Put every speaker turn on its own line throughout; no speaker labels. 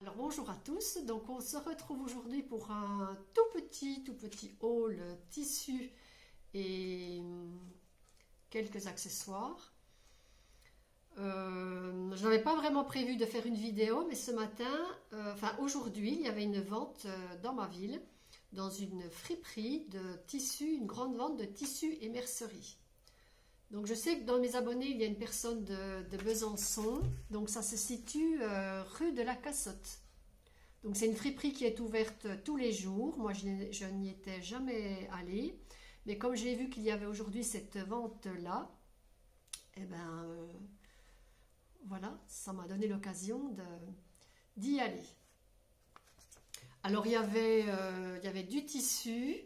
Alors bonjour à tous, donc on se retrouve aujourd'hui pour un tout petit haul tissu et quelques accessoires. Je n'avais pas vraiment prévu de faire une vidéo, mais ce matin, aujourd'hui, il y avait une vente dans ma ville, dans une friperie de tissus, une grande vente de tissus et mercerie. Donc je sais que dans mes abonnés, il y a une personne de Besançon, donc ça se situe rue de la Cassotte. Donc c'est une friperie qui est ouverte tous les jours. Moi je n'y étais jamais allée, mais comme j'ai vu qu'il y avait aujourd'hui cette vente-là, eh ben voilà, ça m'a donné l'occasion d'y aller. Alors il y avait du tissu.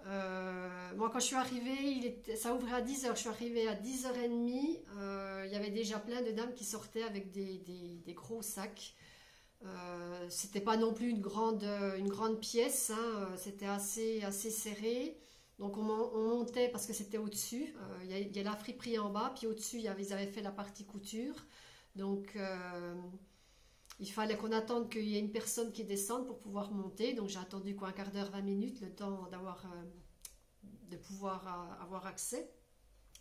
Moi quand je suis arrivée, ça ouvrait à 10 h, je suis arrivée à 10 h 30, il y avait déjà plein de dames qui sortaient avec des gros sacs. C'était pas non plus une grande pièce, hein, c'était assez serré. Donc on montait parce que c'était au-dessus, il y a la friperie en bas, puis au-dessus ils avaient fait la partie couture. Donc il fallait qu'on attende qu'il y ait une personne qui descende pour pouvoir monter. Donc j'ai attendu quoi, un quart d'heure, 20 minutes, le temps de pouvoir avoir accès.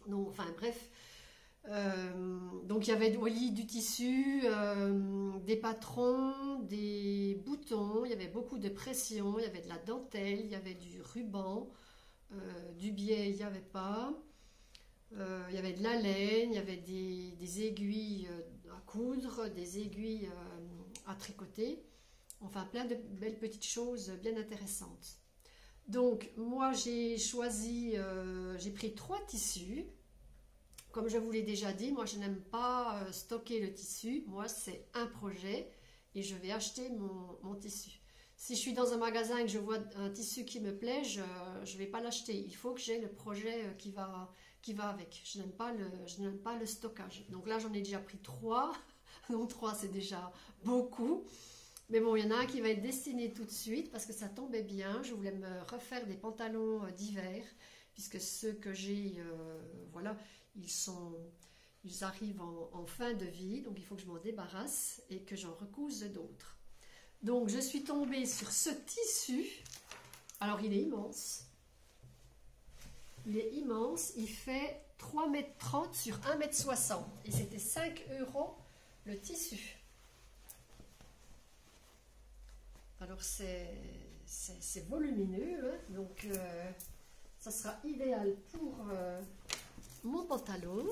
Donc enfin bref. Donc il y avait du tissu, des patrons, des boutons, il y avait beaucoup de pression, il y avait de la dentelle, il y avait du ruban, du biais il n'y avait pas, il y avait de la laine, il y avait des aiguilles à coudre, des aiguilles à tricoter, enfin plein de belles petites choses bien intéressantes. Donc moi j'ai pris 3 tissus. Comme je vous l'ai déjà dit, moi je n'aime pas stocker le tissu, moi c'est un projet et je vais acheter mon tissu. Si je suis dans un magasin et que je vois un tissu qui me plaît, je ne vais pas l'acheter. Il faut que j'ai le projet qui va avec. Je n'aime pas le stockage. Donc là j'en ai déjà pris 3, donc 3 c'est déjà beaucoup. Mais bon, il y en a un qui va être destiné tout de suite parce que ça tombait bien. Je voulais me refaire des pantalons d'hiver puisque ceux que j'ai, voilà, ils arrivent en fin de vie, donc il faut que je m'en débarrasse et que j'en recouse d'autres. Donc je suis tombée sur ce tissu. Alors il est immense. Il est immense, il fait 3,30 m sur 1,60 m et c'était 5 € le tissu. Alors c'est volumineux, hein, donc ça sera idéal pour mon pantalon.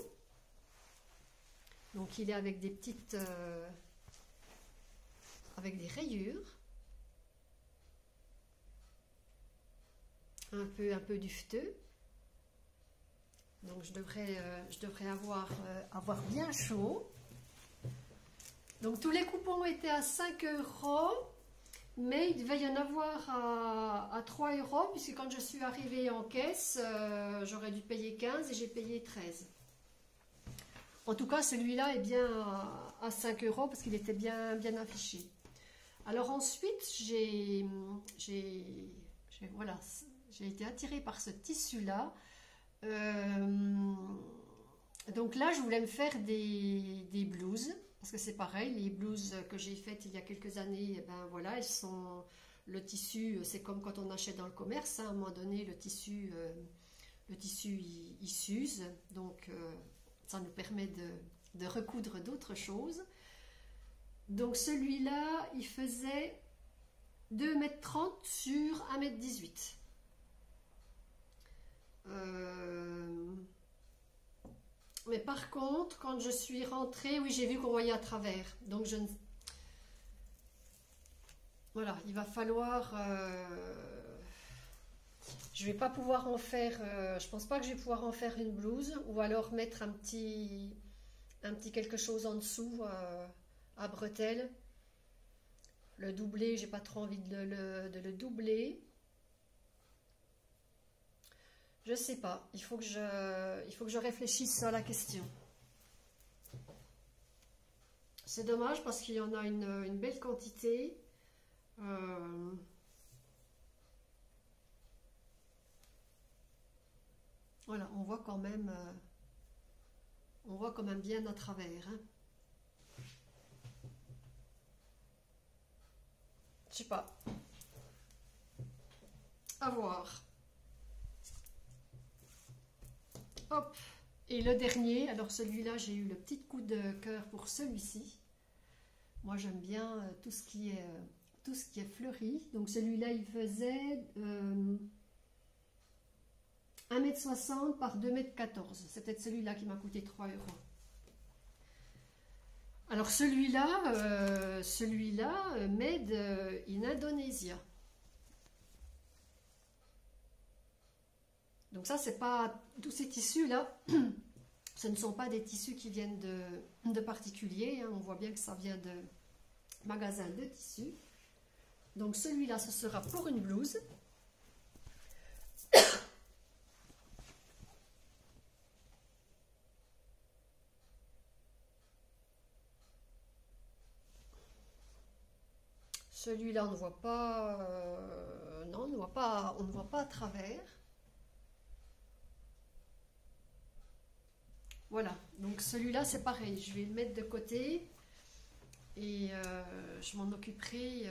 Donc il est avec des petites avec des rayures, un peu dufteux. Donc je devrais avoir bien chaud. Donc tous les coupons étaient à 5 €, mais il devait y en avoir à 3 € puisque quand je suis arrivée en caisse, j'aurais dû payer 15 et j'ai payé 13. En tout cas, celui-là est bien à 5 € parce qu'il était bien affiché. Alors ensuite, j'ai été attirée par ce tissu-là. Donc là, je voulais me faire des blouses. Parce que c'est pareil, les blouses que j'ai faites il y a quelques années, eh ben voilà, le tissu, c'est comme quand on achète dans le commerce, hein, à un moment donné, le tissu il s'use, donc ça nous permet de recoudre d'autres choses. Donc celui-là, il faisait 2,30 m sur 1,18 m. Mais par contre, quand je suis rentrée, oui, j'ai vu qu'on voyait à travers. Donc, voilà, il va falloir... je vais pas pouvoir en faire... je pense pas que je vais pouvoir en faire une blouse. Ou alors mettre un petit quelque chose en dessous à bretelles. Le doubler, j'ai pas trop envie de le doubler. Je sais pas, il faut que je réfléchisse à la question. C'est dommage parce qu'il y en a une belle quantité. Voilà, on voit quand même bien à travers, hein. Je sais pas. À voir. Hop. Et le dernier, alors celui-là, j'ai eu le petit coup de cœur pour celui-ci. Moi, j'aime bien tout ce qui est fleuri. Donc celui-là, il faisait 1,60 m par 2,14 m. C'est peut-être celui-là qui m'a coûté 3 €. Alors celui-là, made in Indonesia. Donc ça, c'est pas tous ces tissus-là. Ce ne sont pas des tissus qui viennent de particuliers. Hein. On voit bien que ça vient de magasins de tissus. Donc celui-là, ce sera pour une blouse. Celui-là, on ne voit pas, non, on ne voit pas à travers. Voilà, donc celui-là, c'est pareil. Je vais le mettre de côté et je m'en occuperai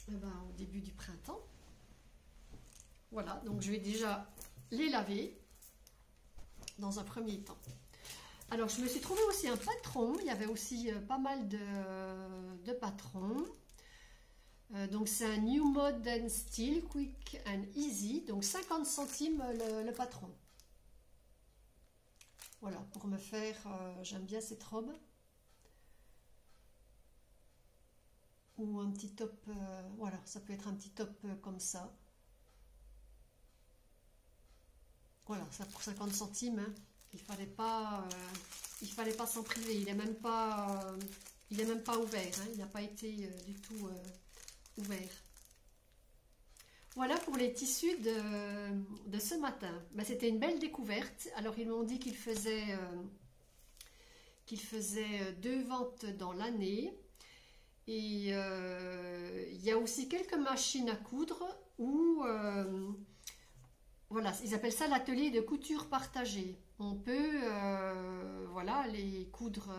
au début du printemps. Voilà, donc je vais déjà les laver dans un premier temps. Alors, je me suis trouvé aussi un patron. Il y avait aussi pas mal de patrons. Donc, c'est un New Modern Style, Quick and Easy. Donc, 50 centimes le patron. Voilà, pour me faire... j'aime bien cette robe. Ou un petit top... voilà, ça peut être un petit top comme ça. Voilà, ça pour 50 centimes. Hein. Il fallait pas s'en priver. Il est même pas ouvert. Hein. Il n'a pas été du tout ouvert. Voilà pour les tissus de ce matin. Ben, c'était une belle découverte. Alors ils m'ont dit qu'ils faisaient 2 ventes dans l'année. Et il y a aussi quelques machines à coudre où voilà, ils appellent ça l'atelier de couture partagée. On peut voilà, les coudre,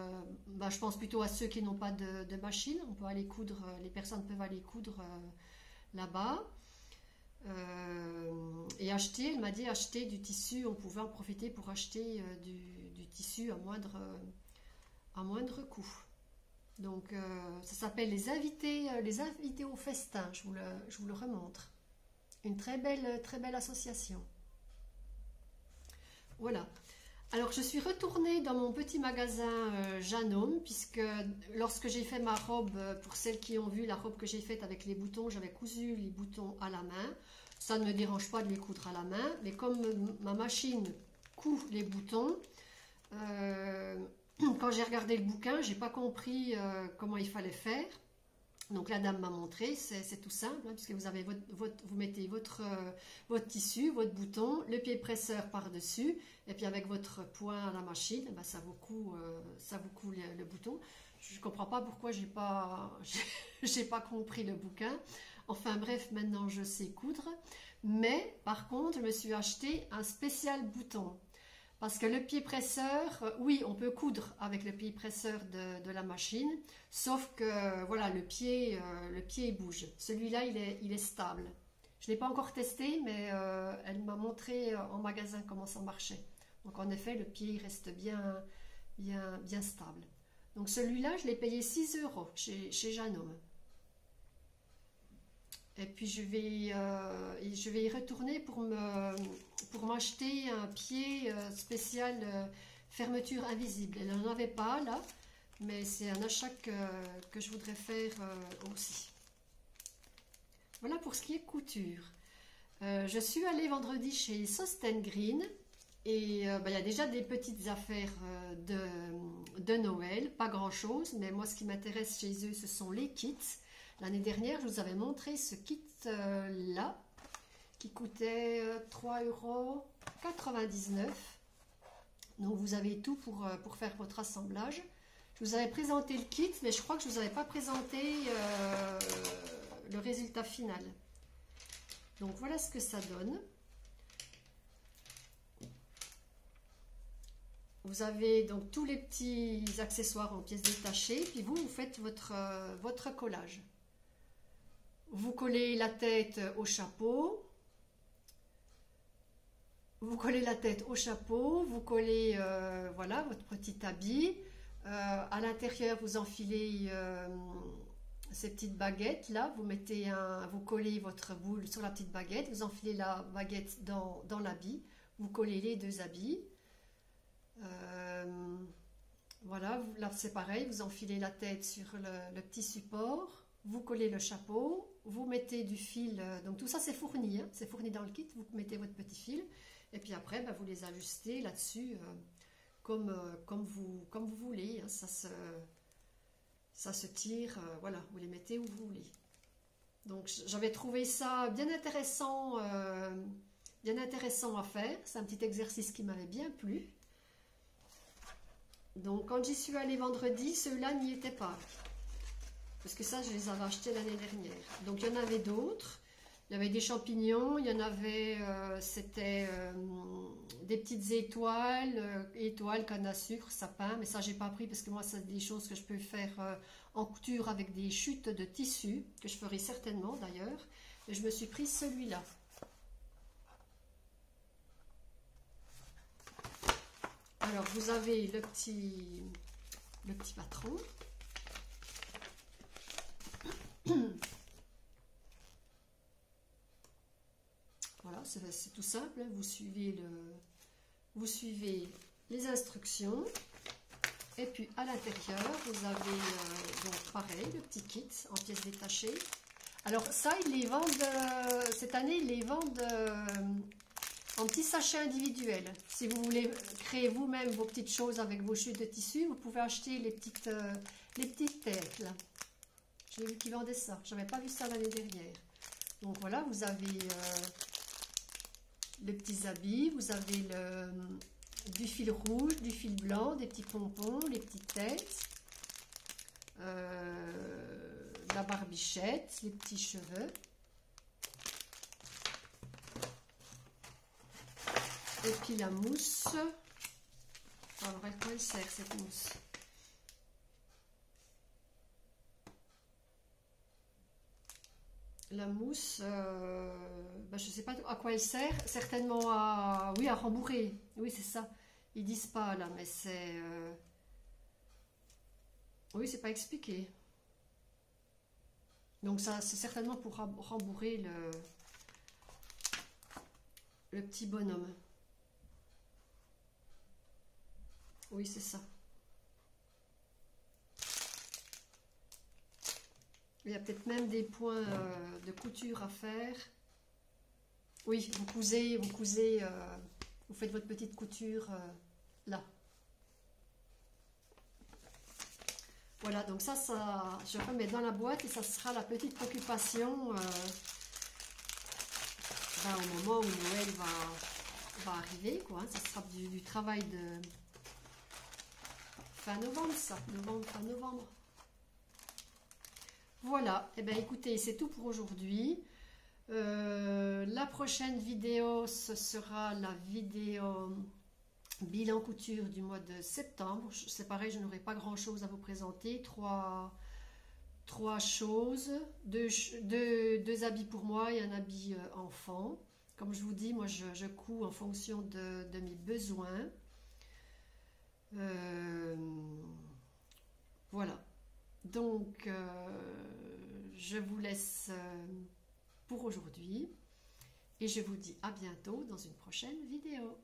je pense plutôt à ceux qui n'ont pas de machine. On peut aller coudre, les personnes peuvent aller coudre là-bas. Et acheter, elle m'a dit acheter du tissu, on pouvait en profiter pour acheter du tissu à moindre coût. Donc ça s'appelle les invités au festin, je vous le remontre. Une très belle association. Voilà. Alors, je suis retournée dans mon petit magasin Jeanne Homme, puisque lorsque j'ai fait ma robe, pour celles qui ont vu la robe que j'ai faite avec les boutons, j'avais cousu les boutons à la main. Ça ne me dérange pas de les coudre à la main, mais comme ma machine coud les boutons, quand j'ai regardé le bouquin, j'ai pas compris comment il fallait faire. Donc la dame m'a montré, c'est tout simple, hein, puisque vous mettez votre tissu, votre bouton, le pied presseur par-dessus, et puis avec votre point à la machine, ça vous coud le bouton. Je ne comprends pas pourquoi j'ai pas compris le bouquin. Enfin bref, maintenant je sais coudre. Mais par contre, je me suis acheté un spécial bouton. Parce que le pied presseur, oui, on peut coudre avec le pied presseur de la machine, sauf que voilà, le pied bouge. Celui-là, il est stable. Je ne l'ai pas encore testé, mais elle m'a montré en magasin comment ça marchait. Donc en effet, le pied il reste bien stable. Donc celui-là, je l'ai payé 6 € chez Jeanne Homme. Et puis je vais y retourner pour m'acheter un pied spécial fermeture invisible. Elle n'en avait pas là, mais c'est un achat que je voudrais faire aussi. Voilà pour ce qui est couture. Je suis allée vendredi chez Sosten Green et il y a déjà des petites affaires de Noël, pas grand chose, mais moi ce qui m'intéresse chez eux ce sont les kits. L'année dernière, je vous avais montré ce kit-là, qui coûtait 3,99 €. Donc, vous avez tout pour faire votre assemblage. Je vous avais présenté le kit, mais je crois que je ne vous avais pas présenté le résultat final. Donc, voilà ce que ça donne. vous avez donc tous les petits accessoires en pièces détachées, puis vous faites votre collage. Vous collez la tête au chapeau. Vous collez la tête au chapeau, vous collez voilà, votre petit habit. À l'intérieur, vous enfilez ces petites baguettes là. Vous collez votre boule sur la petite baguette. Vous enfilez la baguette dans l'habit. Vous collez les deux habits. Voilà, là c'est pareil. Vous enfilez la tête sur le petit support. Vous collez le chapeau. Vous mettez du fil. Donc tout ça c'est fourni. Hein, c'est fourni dans le kit. Vous mettez votre petit fil. Et puis après, vous les ajustez là-dessus comme vous voulez. Hein. Ça se tire, voilà, vous les mettez où vous voulez. Donc j'avais trouvé ça bien intéressant à faire. C'est un petit exercice qui m'avait bien plu. Donc quand j'y suis allée vendredi, ceux-là n'y étaient pas. Parce que ça, je les avais achetés l'année dernière. Donc il y en avait d'autres. Il y avait des champignons, il y en avait, c'était des petites étoiles, canne à sucre, sapin, mais ça j'ai pas pris parce que moi c'est des choses que je peux faire en couture avec des chutes de tissu, que je ferai certainement d'ailleurs, et je me suis pris celui-là. Alors vous avez le petit patron. Voilà, c'est tout simple, hein. Vous suivez les instructions et puis à l'intérieur vous avez donc pareil le petit kit en pièces détachées. Alors ça ils les vendent cette année, ils les vendent en petits sachets individuels. Si vous voulez créer vous-même vos petites choses avec vos chutes de tissu, vous pouvez acheter les petites têtes là. J'ai vu qu'ils vendaient ça, j'avais pas vu ça l'année dernière. Donc voilà, vous avez les petits habits, vous avez du fil rouge, du fil blanc, des petits pompons, les petites têtes, la barbichette, les petits cheveux. Et puis la mousse. Alors à quoi elle sert cette mousse? La mousse, je ne sais pas à quoi elle sert, certainement à rembourrer, oui c'est ça, ils disent pas là, mais c'est, oui c'est pas expliqué, donc ça c'est certainement pour rembourrer le petit bonhomme, oui c'est ça. Il y a peut-être même des points de couture à faire. Oui, vous cousez, vous faites votre petite couture là. Voilà, donc ça, je remets dans la boîte et ça sera la petite occupation au moment où Noël va arriver, quoi. Ça sera du travail de fin novembre, ça, fin novembre. Voilà, et bien écoutez, c'est tout pour aujourd'hui. La prochaine vidéo, ce sera la vidéo bilan couture du mois de septembre. C'est pareil, je n'aurai pas grand chose à vous présenter. Trois choses, deux habits pour moi et un habit enfant. Comme je vous dis, moi je couds en fonction de mes besoins. Voilà. Donc, je vous laisse pour aujourd'hui et je vous dis à bientôt dans une prochaine vidéo.